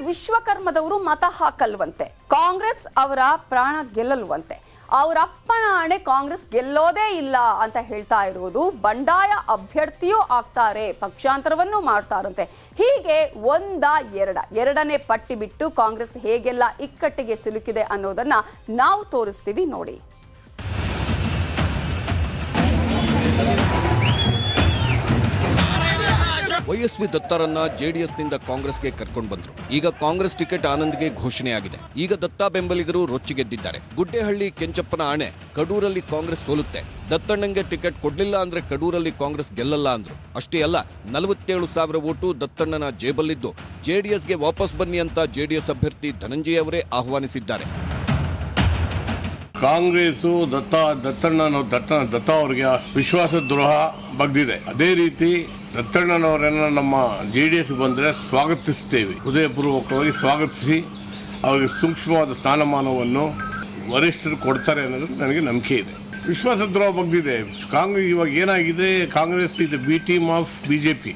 ವಿಶ್ವಕರ್ಮದವರು ಮತ ಹಾಕಲ್ವಂತೆ, ಕಾಂಗ್ರೆಸ್ ಅವರ ಪ್ರಾಣ ಗೆಲ್ಲಲ್ವಂತೆ, ಅವರ ಅಪ್ಪನ ಆಣೆ ಕಾಂಗ್ರೆಸ್ ಗೆಲ್ಲೋದೇ ಇಲ್ಲ ಅಂತ ಹೇಳ್ತಾ ಇರುವುದು. ಬಂಡಾಯ ಅಭ್ಯರ್ಥಿಯೂ ಆಗ್ತಾರೆ, ಪಕ್ಷಾಂತರವನ್ನು ಮಾಡ್ತಾರಂತೆ. ಹೀಗೆ ಎರಡನೇ ಪಟ್ಟಿ ಬಿಟ್ಟು ಕಾಂಗ್ರೆಸ್ ಹೇಗೆಲ್ಲ ಇಕ್ಕಟ್ಟಿಗೆ ಸಿಲುಕಿದೆ ಅನ್ನೋದನ್ನ ನಾವು ತೋರಿಸ್ತೀವಿ ನೋಡಿ. ವೈಎಸ್ವಿ ದತ್ತಾರನ್ನ ಜೆಡಿಎಸ್ನಿಂದ ಕಾಂಗ್ರೆಸ್ಗೆ ಕರ್ಕೊಂಡು ಬಂದ್ರು. ಈಗ ಕಾಂಗ್ರೆಸ್ ಟಿಕೆಟ್ ಆನಂದ್ಗೆ ಘೋಷಣೆಯಾಗಿದೆ. ಈಗ ದತ್ತಾ ಬೆಂಬಲಿಗರು ರೊಚ್ಚಿಗೆದ್ದಿದ್ದಾರೆ. ಗುಡ್ಡೇಹಳ್ಳಿ ಕೆಂಚಪ್ಪನ ಆಣೆ, ಕಡೂರಲ್ಲಿ ಕಾಂಗ್ರೆಸ್ ಸೋಲುತ್ತೆ, ದತ್ತಣ್ಣಂಗೆ ಟಿಕೆಟ್ ಕೊಡ್ಲಿಲ್ಲ ಅಂದ್ರೆ ಕಡೂರಲ್ಲಿ ಕಾಂಗ್ರೆಸ್ ಗೆಲ್ಲಲ್ಲ ಅಂದ್ರು. ಅಷ್ಟೇ ಅಲ್ಲ, 47,000 ಓಟು ದತ್ತಣ್ಣನ ಜೇಬಲ್ಲಿದ್ದು ಜೆಡಿಎಸ್ಗೆ ವಾಪಸ್ ಬನ್ನಿ ಅಂತ ಜೆಡಿಎಸ್ ಅಭ್ಯರ್ಥಿ ಧನಂಜಯ ಅವರೇ ಆಹ್ವಾನಿಸಿದ್ದಾರೆ. ಕಾಂಗ್ರೆಸ್ಸು ದತ್ತ ಅವರಿಗೆ ವಿಶ್ವಾಸ ದ್ರೋಹ ಬಗ್ದಿದೆ. ಅದೇ ರೀತಿ ದತ್ತಣ್ಣನವರನ್ನ ನಮ್ಮ ಜೆಡಿಎಸ್ ಬಂದರೆ ಸ್ವಾಗತಿಸ್ತೇವೆ, ಹೃದಯಪೂರ್ವಕವಾಗಿ ಸ್ವಾಗತಿಸಿ ಅವರಿಗೆ ಸೂಕ್ಷ್ಮವಾದ ಸ್ಥಾನಮಾನವನ್ನು ವರಿಷ್ಠರು ಕೊಡ್ತಾರೆ ಅನ್ನೋದು ನನಗೆ ನಂಬಿಕೆ ಇದೆ. ವಿಶ್ವಾಸ ದ್ರೋಹ ಬಗ್ದಿದೆ. ಕಾಂಗ್ರೆಸ್ ಇವಾಗ ಏನಾಗಿದೆ, ಕಾಂಗ್ರೆಸ್ ಇದು ಬಿ ಟೀಮ್ ಆಫ್ ಬಿಜೆಪಿ.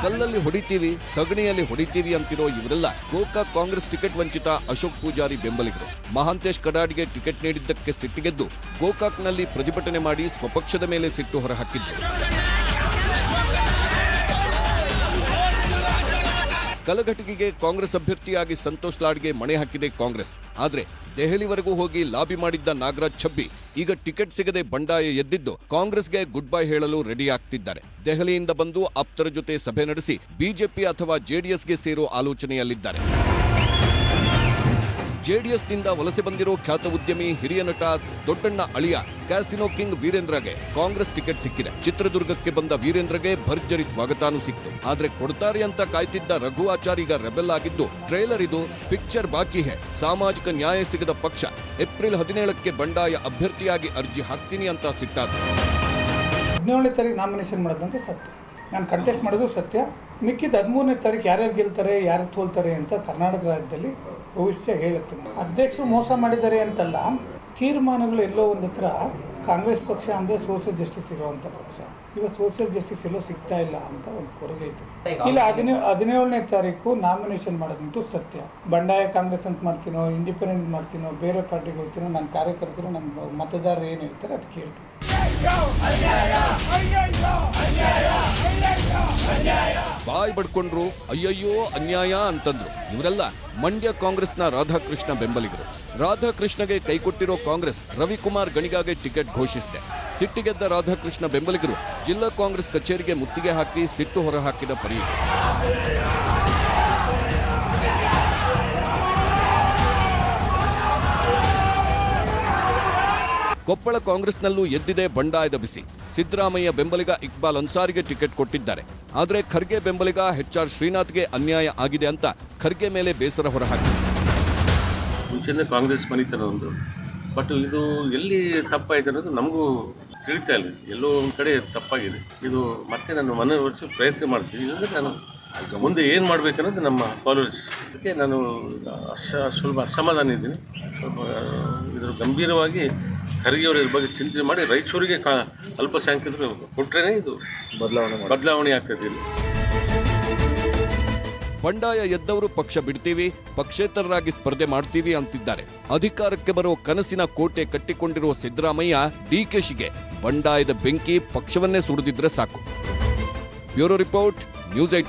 ಕಲ್ಲಲ್ಲಿ ಹೊಡಿತೀವಿ, ಸಗಣಿಯಲ್ಲಿ ಹೊಡಿತೀವಿ ಅಂತಿರೋ ಇವರೆಲ್ಲ ಗೋಕಾಕ್ ಕಾಂಗ್ರೆಸ್ ಟಿಕೆಟ್ ವಂಚಿತ ಅಶೋಕ್ ಪೂಜಾರಿ ಬೆಂಬಲಿಗರು. ಮಹಾಂತೇಶ್ ಕಡಾಡಿಗೆ ಟಿಕೆಟ್ ನೀಡಿದ್ದಕ್ಕೆ ಸಿಟ್ಟಿಗೆದ್ದು ಗೋಕಾಕ್ನಲ್ಲಿ ಪ್ರತಿಭಟನೆ ಮಾಡಿ ಸ್ವಪಕ್ಷದ ಮೇಲೆ ಸಿಟ್ಟು ಹೊರಹಾಕಿದ್ರು. ಕಲಘಟಗಿಗೆ ಕಾಂಗ್ರೆಸ್ ಅಭ್ಯರ್ಥಿಯಾಗಿ ಸಂತೋಷ್ ಲಾಡ್ಗೆ ಮಣೆ ಹಾಕಿದೆ ಕಾಂಗ್ರೆಸ್. ಆದ್ರೆ ದೆಹಲಿವರೆಗೂ ಹೋಗಿ ಲಾಬಿ ಮಾಡಿದ್ದ ನಾಗರಾಜ್ ಛಬ್ಬಿ ಈಗ ಟಿಕೆಟ್ ಸಿಗದೆ ಬಂಡಾಯ ಎದ್ದಿದ್ದು ಕಾಂಗ್ರೆಸ್ಗೆ ಗುಡ್ ಬೈ ಹೇಳಲು ರೆಡಿ ಆಗ್ತಿದ್ದಾರೆ. ದೆಹಲಿಯಿಂದ ಬಂದು ಆಪ್ತರ ಜೊತೆ ಸಭೆ ನಡೆಸಿ ಬಿಜೆಪಿ ಅಥವಾ ಜೆಡಿಎಸ್ಗೆ ಸೇರೋ ಆಲೋಚನೆಯಲ್ಲಿದ್ದಾರೆ. ಜೆಡಿಎಸ್ನಿಂದ ವಲಸೆ ಬಂದಿರೋ ಖ್ಯಾತ ಉದ್ಯಮಿ ಹಿರಿಯ ನಟ ದೊಡ್ಡಣ್ಣ ಅಳಿಯ ಕ್ಯಾಸಿನೋ ಕಿಂಗ್ ವೀರೇಂದ್ರಗೆ ಕಾಂಗ್ರೆಸ್ ಟಿಕೆಟ್ ಸಿಕ್ಕಿದೆ. ಚಿತ್ರದುರ್ಗಕ್ಕೆ ಬಂದ ವೀರೇಂದ್ರಗೆ ಭರ್ಜರಿ ಸ್ವಾಗತಾನೂ ಸಿಕ್ತು. ಆದ್ರೆ ಕೊಡ್ತಾರೆ ಅಂತ ಕಾಯ್ತಿದ್ದ ರಘು ಆಚಾರ್ ಈಗ ರೆಬೆಲ್ ಆಗಿದ್ದು, ಟ್ರೇಲರ್ ಇದು, ಪಿಕ್ಚರ್ ಬಾಕಿ ಹೇ. ಸಾಮಾಜಿಕ ನ್ಯಾಯ ಸಿಗದ ಪಕ್ಷ ಏಪ್ರಿಲ್ 17ಕ್ಕೆ ಬಂಡಾಯ ಅಭ್ಯರ್ಥಿಯಾಗಿ ಅರ್ಜಿ ಹಾಕ್ತೀನಿ ಅಂತ ಸಿಟ್ಟಾದ್ರು. 17ನೇ ತಾರೀಕು ನಾಮಿನೇಷನ್ ಮಾಡೋದಂತ ಸತ್ಯ, ನಾನು ಕಂಟೆಸ್ಟ್ ಮಾಡೋದು ಸತ್ಯ. ಮಿಕ್ಕಿದ 13ನೇ ತಾರೀಕು ಯಾರ್ಯಾರು ಗೆಲ್ತಾರೆ ಯಾರು ಸೋಲ್ತಾರೆ ಅಂತ ಕರ್ನಾಟಕ ರಾಜ್ಯದಲ್ಲಿ ಭವಿಷ್ಯ ಹೇಳುತ್ತೆ. ಅಧ್ಯಕ್ಷರು ಮೋಸ ಮಾಡಿದ್ದಾರೆ ಅಂತಲ್ಲ, ತೀರ್ಮಾನಗಳು ಎಲ್ಲೋ ಒಂದು ಹತ್ರ ಕಾಂಗ್ರೆಸ್ ಪಕ್ಷ ಅಂದರೆ ಸೋಷಿಯಲ್ ಜಸ್ಟಿಸ್ ಇರುವಂಥ ಪಕ್ಷ, ಈಗ ಸೋಷಿಯಲ್ ಜಸ್ಟಿಸ್ ಎಲ್ಲೋ ಸಿಗ್ತಾ ಇಲ್ಲ ಅಂತ ಒಂದು ಕೊರಗೆ ಐತೆ. ಇಲ್ಲ 17ನೇ ತಾರೀಕು ನಾಮಿನೇಷನ್ ಮಾಡೋದಂತೂ ಸತ್ಯ. ಬಂಡಾಯ ಕಾಂಗ್ರೆಸ್ ಅಂತ ಮಾಡ್ತೀನೋ, ಇಂಡಿಪೆಂಡೆಂಟ್ ಮಾಡ್ತೀನೋ, ಬೇರೆ ಪಾರ್ಟಿಗೆ ಹೋಗ್ತೀನೋ, ನನ್ನ ಕಾರ್ಯಕರ್ತರು ನನ್ನ ಮತದಾರರು ಏನು ಹೇಳ್ತಾರೆ ಅದು ಕೇಳ್ತೀನಿ. ಬಾಯ್ ಬಡ್ಕೊಂಡ್ರು, ಅಯ್ಯಯ್ಯೋ ಅನ್ಯಾಯ ಅಂತಂದ್ರು. ಇವರೆಲ್ಲ ಮಂಡ್ಯ ಕಾಂಗ್ರೆಸ್ನ ರಾಧಾಕೃಷ್ಣ ಬೆಂಬಲಿಗರು. ರಾಧಾಕೃಷ್ಣಗೆ ಕೈಕೊಟ್ಟಿರೋ ಕಾಂಗ್ರೆಸ್ ರವಿಕುಮಾರ್ ಗಣಿಗಾಗೆ ಟಿಕೆಟ್ ಘೋಷಿಸಿದೆ. ಸಿಟ್ಟಿಗೆದ್ದ ರಾಧಾಕೃಷ್ಣ ಬೆಂಬಲಿಗರು ಜಿಲ್ಲಾ ಕಾಂಗ್ರೆಸ್ ಕಚೇರಿಗೆ ಮುತ್ತಿಗೆ ಹಾಕಿ ಸಿಟ್ಟು ಹೊರಹಾಕಿದ ಪರಿ. ಕೊಪ್ಪಳ ಕಾಂಗ್ರೆಸ್ನಲ್ಲೂ ಎದ್ದಿದೆ ಬಂಡಾಯದ ಬಿಸಿ. ಸಿದ್ದರಾಮಯ್ಯ ಬೆಂಬಲಿಗ ಇಕ್ಬಾಲ್ ಅನ್ಸಾರಿಗೆ ಟಿಕೆಟ್ ಕೊಟ್ಟಿದ್ದಾರೆ. ಆದರೆ ಖರ್ಗೆ ಬೆಂಬಲಿಗ HR ಶ್ರೀನಾಥ್ಗೆ ಅನ್ಯಾಯ ಆಗಿದೆ ಅಂತ ಖರ್ಗೆ ಮೇಲೆ ಬೇಸರ ಹೊರಹಾಕಿದೆ. ಮುಂಚೆನೇ ಕಾಂಗ್ರೆಸ್ ಮನಿತನ ಒಂದು, ಬಟ್ ಇದು ಎಲ್ಲಿ ತಪ್ಪಾಯಿತು ಅನ್ನೋದು ನಮಗೂ ತಿಳಿತಾ ಇಲ್ಲ. ಎಲ್ಲೋ ಒಂದು ಕಡೆ ತಪ್ಪಾಗಿದೆ. ಇದು ಮತ್ತೆ ನಾನು ಮನವೊಲಿಸೋ ಪ್ರಯತ್ನ ಮಾಡ್ತೀನಿ. ಅಂದರೆ ನಾನು ಮುಂದೆ ಏನು ಮಾಡಬೇಕನ್ನೋದು ನಮ್ಮ ಫಾಲೋವರ್ಸ್. ಅದಕ್ಕೆ ನಾನು ಸ್ವಲ್ಪ ಅಸಮಾಧಾನ ಇದ್ದೀನಿ. ಸ್ವಲ್ಪ ಇದರ ಗಂಭೀರವಾಗಿ ಖರ್ಗೆ ಅವರ ಬಗ್ಗೆ ಚಿಂತನೆ ಮಾಡಿ ರಾಯಚೂರಿಗೆ ಅಲ್ಪಸಂಖ್ಯಾತರು ಕೊಟ್ಟರೆ ಇದು ಬದಲಾವಣೆ ಆಗ್ತದೆ. ಬಂಡಾಯ ಎದ್ದವರು ಪಕ್ಷ ಬಿಡ್ತೀವಿ, ಪಕ್ಷೇತರರಾಗಿ ಸ್ಪರ್ಧೆ ಮಾಡ್ತೀವಿ ಅಂತಿದ್ದಾರೆ. ಅಧಿಕಾರಕ್ಕೆ ಬರೋ ಕನಸಿನ ಕೋಟೆ ಕಟ್ಟಿಕೊಂಡಿರುವ ಸಿದ್ದರಾಮಯ್ಯ ಡಿಕೆಶಿಗೆ ಬಂಡಾಯದ ಬೆಂಕಿ ಪಕ್ಷವನ್ನೇ ಸುರಿದಿದ್ರೆ ಸಾಕು. Bureau report, news 18.